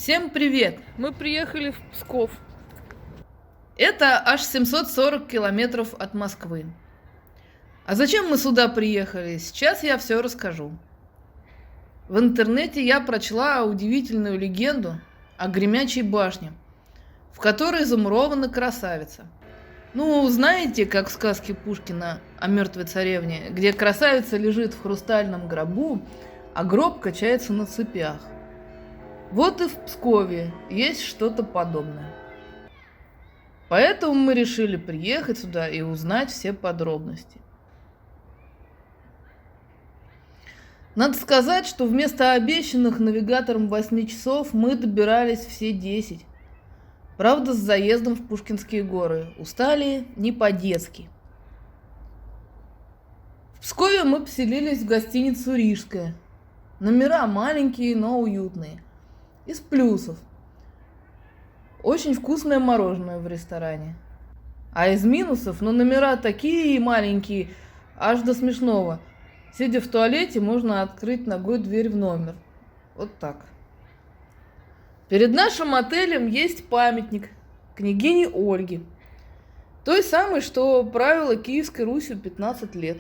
Всем привет! Мы приехали в Псков. Это аж 740 километров от Москвы. А зачем мы сюда приехали? Сейчас я все расскажу. В интернете я прочла удивительную легенду о Гремячей башне, в которой замурована красавица. Ну, знаете, как в сказке Пушкина о мертвой царевне, где красавица лежит в хрустальном гробу, а гроб качается на цепях. Вот и в Пскове есть что-то подобное. Поэтому мы решили приехать сюда и узнать все подробности. Надо сказать, что вместо обещанных навигатором 8 часов мы добирались все 10. Правда, с заездом в Пушкинские горы. Устали не по-детски. В Пскове мы поселились в гостиницу «Рижская». Номера маленькие, но уютные. Из плюсов: очень вкусное мороженое в ресторане. А из минусов, номера такие маленькие, аж до смешного. Сидя в туалете, можно открыть ногой дверь в номер. Вот так. Перед нашим отелем есть памятник княгине Ольге. Той самой, что правила Киевской Русью 15 лет.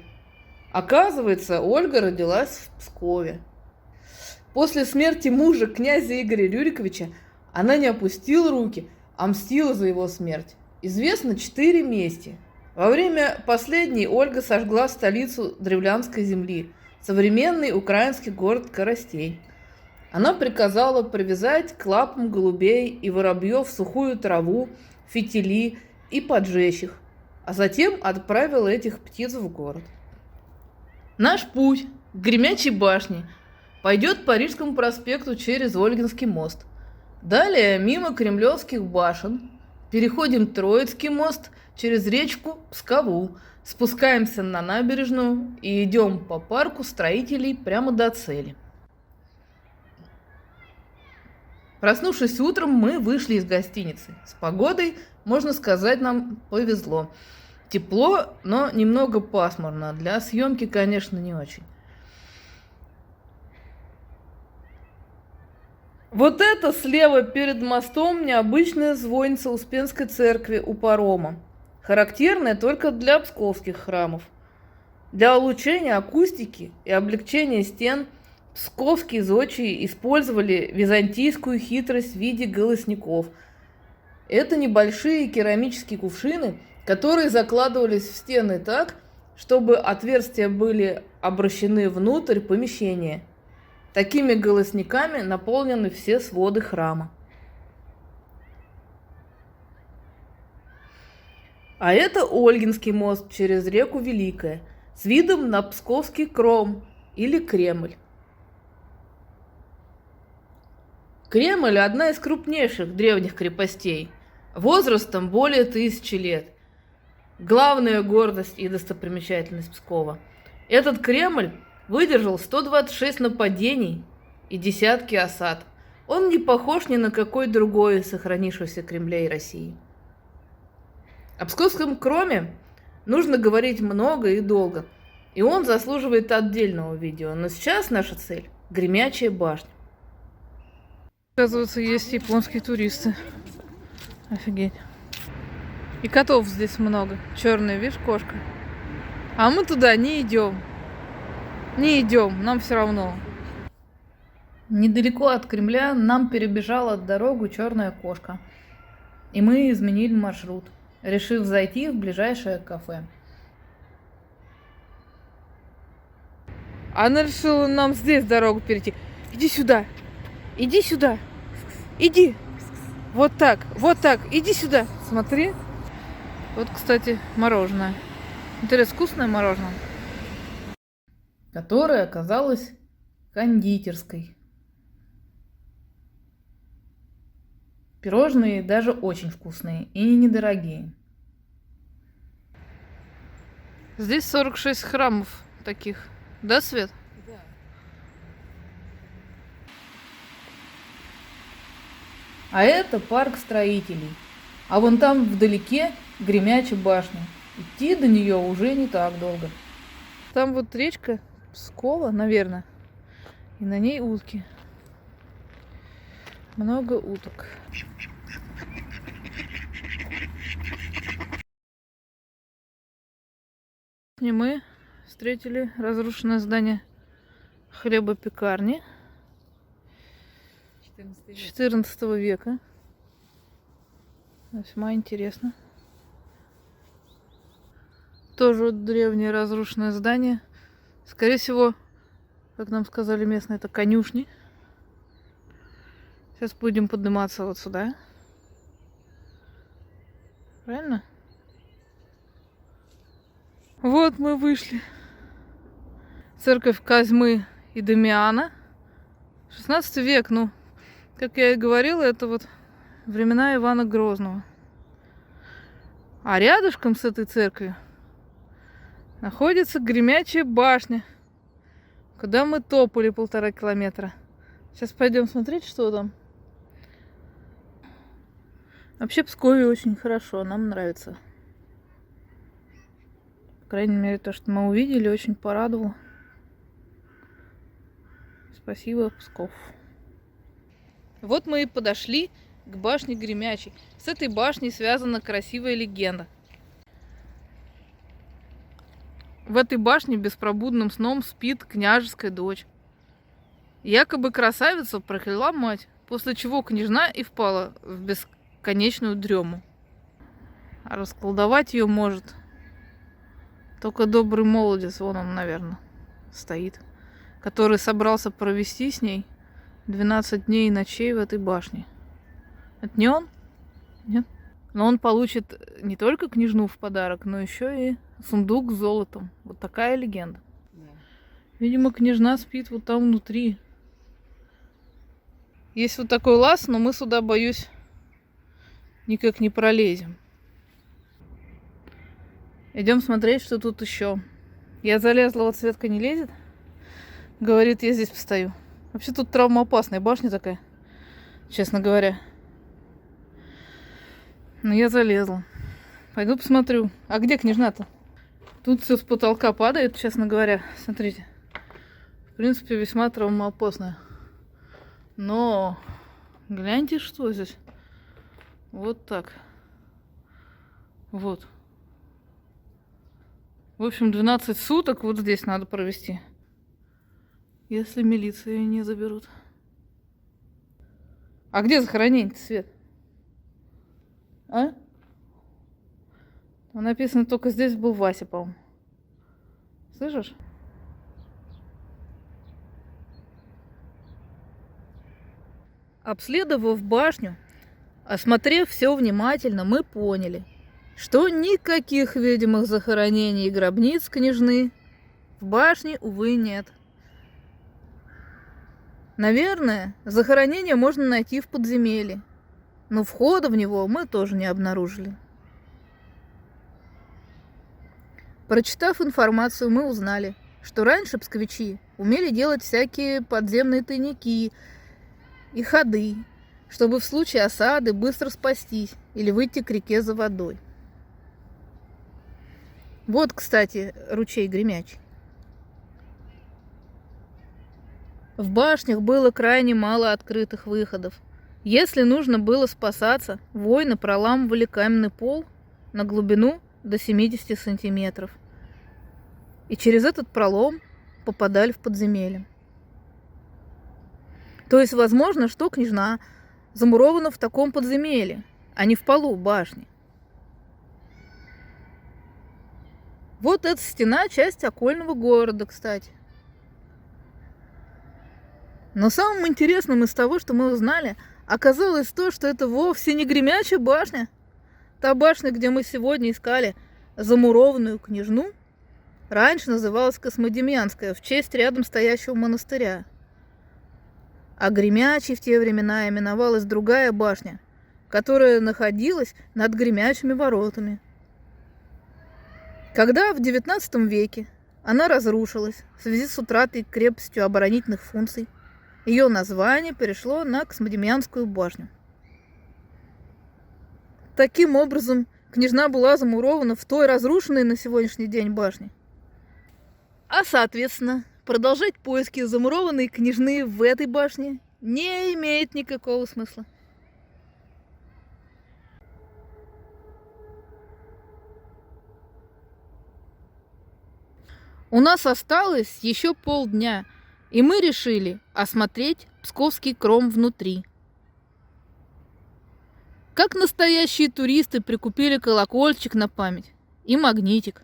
Оказывается, Ольга родилась в Пскове. После смерти мужа, князя Игоря Рюриковича, она не опустила руки, а мстила за его смерть. Известно 4 мести. Во время последней Ольга сожгла столицу Древлянской земли, современный украинский город Коростень. Она приказала привязать к лапам голубей и воробьев сухую траву, фитили и поджечь их, а затем отправила этих птиц в город. Наш путь к Гремячей башне пойдет по Рижскому проспекту через Ольгинский мост. Далее мимо Кремлевских башен, переходим Троицкий мост через речку Пскову, спускаемся на набережную и идем по парку строителей прямо до цели. Проснувшись утром, мы вышли из гостиницы. С погодой, можно сказать, нам повезло. Тепло, но немного пасмурно. Для съемки, конечно, не очень. Вот это слева перед мостом необычная звонница Успенской церкви у парома, характерная только для псковских храмов. Для улучшения акустики и облегчения стен псковские зодчие использовали византийскую хитрость в виде голосников. Это небольшие керамические кувшины, которые закладывались в стены так, чтобы отверстия были обращены внутрь помещения. Такими голосниками наполнены все своды храма. А это Ольгинский мост через реку Великая с видом на Псковский Кром или Кремль. Кремль – одна из крупнейших древних крепостей, возрастом более 1000 лет. Главная гордость и достопримечательность Пскова. Этот Кремль выдержал 126 нападений и десятки осад. Он не похож ни на какой другой сохранившийся Кремлей России. О Псковском Кроме нужно говорить много и долго, и он заслуживает отдельного видео. Но сейчас наша цель – Гремячая башня. Оказывается, есть японские туристы. Офигеть. И котов здесь много. Черная, видишь, кошка. А мы туда не идем. Не идем, нам все равно. Недалеко от Кремля нам перебежала дорогу черная кошка. И мы изменили маршрут, решив зайти в ближайшее кафе. Она решила нам здесь дорогу перейти. Иди сюда. Иди сюда. Иди. Вот так, иди сюда. Смотри. Вот, кстати, мороженое. Интересно, вкусное мороженое? Которая оказалась кондитерской. Пирожные даже очень вкусные и недорогие. Здесь 46 храмов таких. Да, Свет? Да. А это парк строителей. А вон там вдалеке Гремячая башня. Идти до нее уже не так долго. Там вот речка Пскова, наверное. И на ней утки. Много уток. И мы встретили разрушенное здание хлебопекарни 14 века. Весьма интересно. Тоже вот древнее разрушенное здание. Скорее всего, как нам сказали местные, это конюшни. Сейчас будем подниматься вот сюда. Правильно? Вот мы вышли. Церковь Козьмы и Дамиана. 16 век, ну, как я и говорила, это вот времена Ивана Грозного. А рядышком с этой церковью находится Гремячая башня, куда мы топали 1,5 километра. Сейчас пойдем смотреть, что там. Вообще в Пскове очень хорошо, нам нравится. По крайней мере, то, что мы увидели, очень порадовало. Спасибо, Псков. Вот мы и подошли к башне Гремячей. С этой башней связана красивая легенда. В этой башне беспробудным сном спит княжеская дочь. Якобы красавицу прокляла мать, после чего княжна и впала в бесконечную дрему. А расколдовать ее может только добрый молодец, вон он, наверное, стоит, который собрался провести с ней 12 дней и ночей в этой башне. Это не он? Нет? Но он получит не только княжну в подарок, но еще и сундук с золотом. Вот такая легенда. Да. Видимо, княжна спит вот там внутри. Есть вот такой лаз, но мы сюда, боюсь, никак не пролезем. Идем смотреть, что тут еще. Я залезла, вот Светка не лезет. Говорит, я здесь постою. Вообще тут травмоопасная башня такая, честно говоря. Но я залезла. Пойду посмотрю. А где княжна-то? Тут все с потолка падает, честно говоря. Смотрите. В принципе, весьма травмоопасная. Но гляньте, что здесь. Вот так. Вот. В общем, 12 суток вот здесь надо провести. Если милицию не заберут. А где захоронение-то, Свет? А? Там написано, только здесь был Вася, по-моему. Слышишь? Обследовав башню, осмотрев все внимательно, мы поняли, что никаких видимых захоронений и гробниц княжны в башне, увы, нет. Наверное, захоронение можно найти в подземелье, но входа в него мы тоже не обнаружили. Прочитав информацию, мы узнали, что раньше псковичи умели делать всякие подземные тайники и ходы, чтобы в случае осады быстро спастись или выйти к реке за водой. Вот, кстати, ручей Гремячий. В башнях было крайне мало открытых выходов. Если нужно было спасаться, воины проламывали каменный пол на глубину до 70 сантиметров. И через этот пролом попадали в подземелье. То есть, возможно, что княжна замурована в таком подземелье, а не в полу башни. Вот эта стена — часть окольного города, кстати. Но самым интересным из того, что мы узнали, оказалось то, что это вовсе не Гремячая башня. Та башня, где мы сегодня искали замурованную княжну, раньше называлась Космодемьянская, в честь рядом стоящего монастыря. А Гремячей в те времена именовалась другая башня, которая находилась над Гремячими воротами. Когда в XIX веке она разрушилась в связи с утратой крепостью оборонительных функций, ее название перешло на Космодемьянскую башню. Таким образом, княжна была замурована в той разрушенной на сегодняшний день башне. А соответственно, продолжать поиски замурованной княжны в этой башне не имеет никакого смысла. У нас осталось еще полдня, и мы решили осмотреть Псковский Кром внутри. Как настоящие туристы прикупили колокольчик на память и магнитик.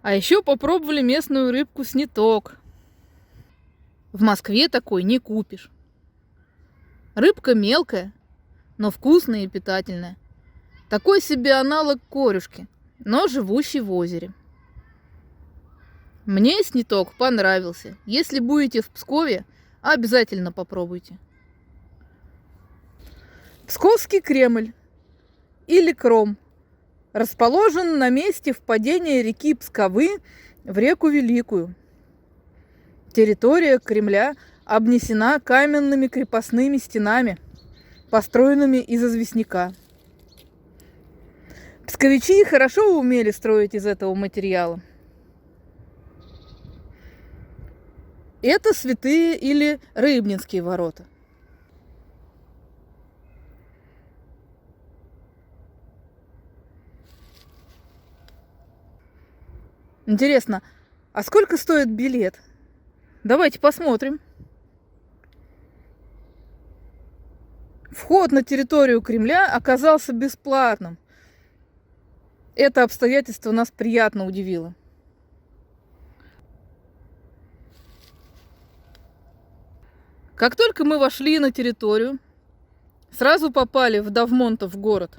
А еще попробовали местную рыбку сниток. В Москве такой не купишь. Рыбка мелкая, но вкусная и питательная. Такой себе аналог корюшки, но живущий в озере. Мне сниток понравился. Если будете в Пскове, обязательно попробуйте. Псковский Кремль или Кром расположен на месте впадения реки Псковы в реку Великую. Территория Кремля обнесена каменными крепостными стенами, построенными из известняка. Псковичи хорошо умели строить из этого материала. Это Святые или Рыбнинские ворота. Интересно, а сколько стоит билет? Давайте посмотрим. Вход на территорию Кремля оказался бесплатным. Это обстоятельство нас приятно удивило. Как только мы вошли на территорию, сразу попали в Давмонтов город.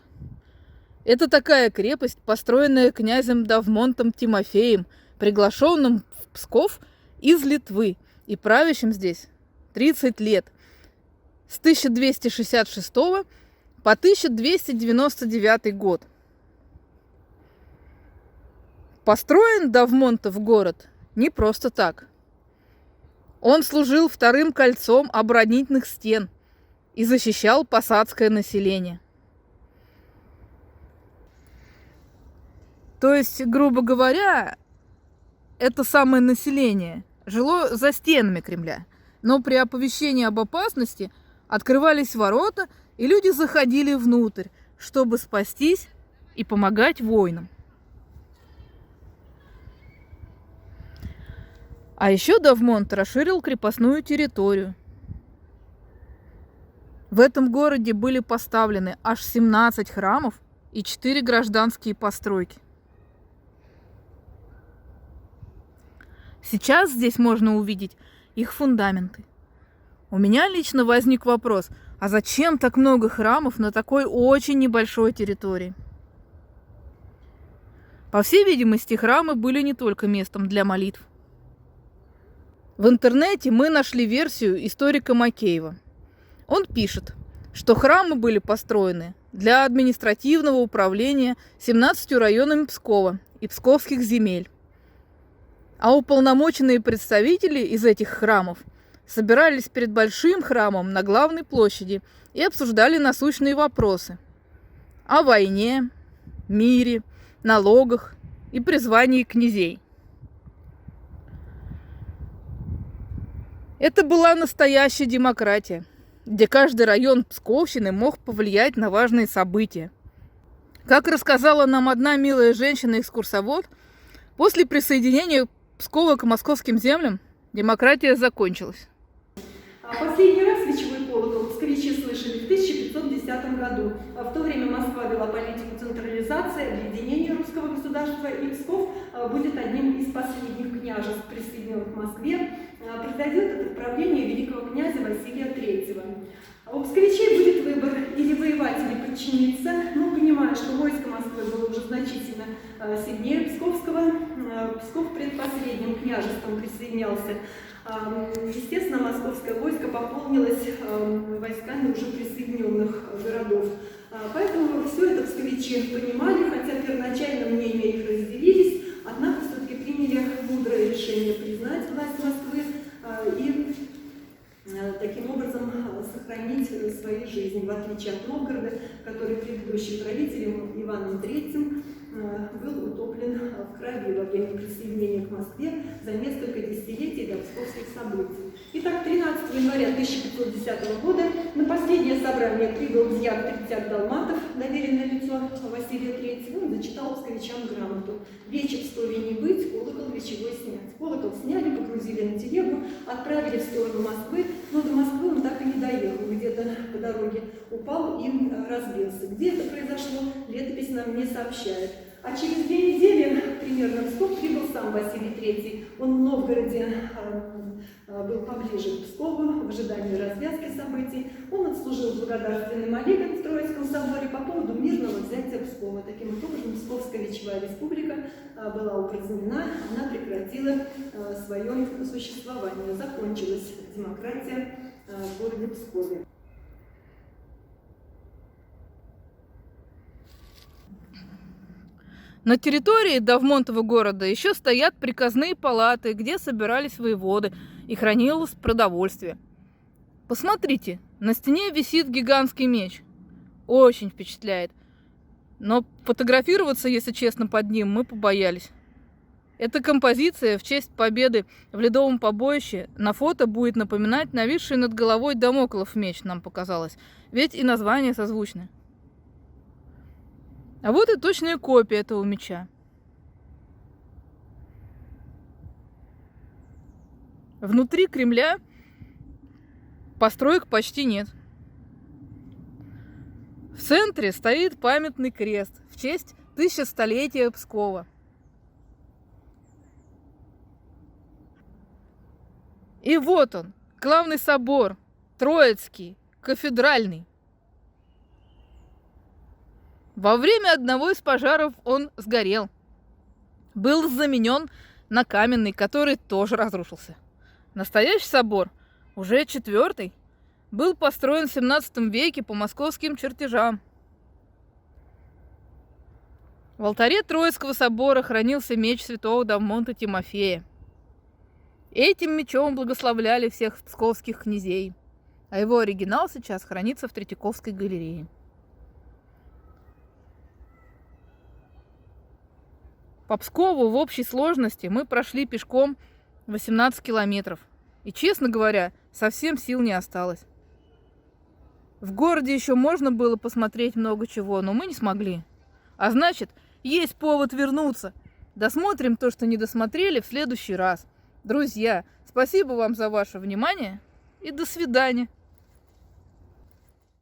Это такая крепость, построенная князем Давмонтом Тимофеем, приглашенным в Псков из Литвы и правящим здесь 30 лет, с 1266 по 1299 год. Построен Давмонтов город не просто так. Он служил вторым кольцом оборонительных стен и защищал посадское население. То есть, грубо говоря, это самое население жило за стенами Кремля. Но при оповещении об опасности открывались ворота, и люди заходили внутрь, чтобы спастись и помогать воинам. А еще Давмонт расширил крепостную территорию. В этом городе были поставлены аж 17 храмов и 4 гражданские постройки. Сейчас здесь можно увидеть их фундаменты. У меня лично возник вопрос, а зачем так много храмов на такой очень небольшой территории? По всей видимости, храмы были не только местом для молитв. В интернете мы нашли версию историка Макеева. Он пишет, что храмы были построены для административного управления 17 районами Пскова и псковских земель. А уполномоченные представители из этих храмов собирались перед большим храмом на главной площади и обсуждали насущные вопросы о войне, мире, налогах и призвании князей. Это была настоящая демократия, где каждый район Псковщины мог повлиять на важные события. Как рассказала нам одна милая женщина-экскурсовод, после присоединения Пскова к московским землям демократия закончилась. Последний раз свечевой колокол псковичи слышали в 1510 году. В то время Москва вела политику централизации, объединения русского государства, и Псков будет одним из последних княжеств, присоединенных к Москве. Произойдет это правление великого князя Василия III. У псковичей будет выбор или воевать, или подчиниться. Но понимая, что войско Москвы было уже значительно сильнее Псковского, Псков предпоследним княжеством присоединялся. Естественно, московское войско пополнилось войсками уже присоединенных городов. Поэтому все это псковичи понимали, хотя первоначально мнения их разделились, однако все-таки приняли мудрое решение признать власть Москвы и таким образом сохранить свои жизни, в отличие от Новгорода, который предыдущим правителем Иваном III был утоплен в крови во время присоединения к Москве за несколько десятилетий до псковских событий. Итак, 13 января 1510 года на последнее собрание прибыл дьяк Третьяк Долматов, доверенное лицо Василия III. Он зачитал псковичам грамоту: «Вече Пскове не быть, колокол вечевой снять». Колокол сняли, погрузили на телегу, отправили в сторону Москвы, но до Москвы он так и не доехал. Где-то по дороге упал и разбился. Где это произошло, летопись нам не сообщает. А через 2 недели примерно в Псков прибыл сам Василий III. Он в Новгороде был поближе к Пскову в ожидании развязки событий. Он отслужил благодарственный молебен в Троицком соборе по поводу мирного взятия Пскова. Таким образом, Псковская Вечевая Республика была упразднена, она прекратила свое существование. Закончилась демократия в городе Пскове. На территории Давмонтова города еще стоят приказные палаты, где собирались воеводы и хранилось продовольствие. Посмотрите, на стене висит гигантский меч. Очень впечатляет. Но фотографироваться, если честно, под ним мы побоялись. Эта композиция в честь победы в Ледовом побоище на фото будет напоминать нависший над головой дамоклов меч, нам показалось. Ведь и название созвучны. А вот и точная копия этого меча. Внутри Кремля построек почти нет. В центре стоит памятный крест в честь 1100-летия Пскова. И вот он, главный собор, Троицкий, кафедральный. Во время одного из пожаров он сгорел. Был заменен на каменный, который тоже разрушился. Настоящий собор, уже 4-й, был построен в 17 веке по московским чертежам. В алтаре Троицкого собора хранился меч святого Давмонта Тимофея. Этим мечом благословляли всех псковских князей, а его оригинал сейчас хранится в Третьяковской галерее. По Пскову в общей сложности мы прошли пешком 18 километров. И, честно говоря, совсем сил не осталось. В городе еще можно было посмотреть много чего, но мы не смогли. А значит, есть повод вернуться. Досмотрим то, что не досмотрели, в следующий раз. Друзья, спасибо вам за ваше внимание и до свидания.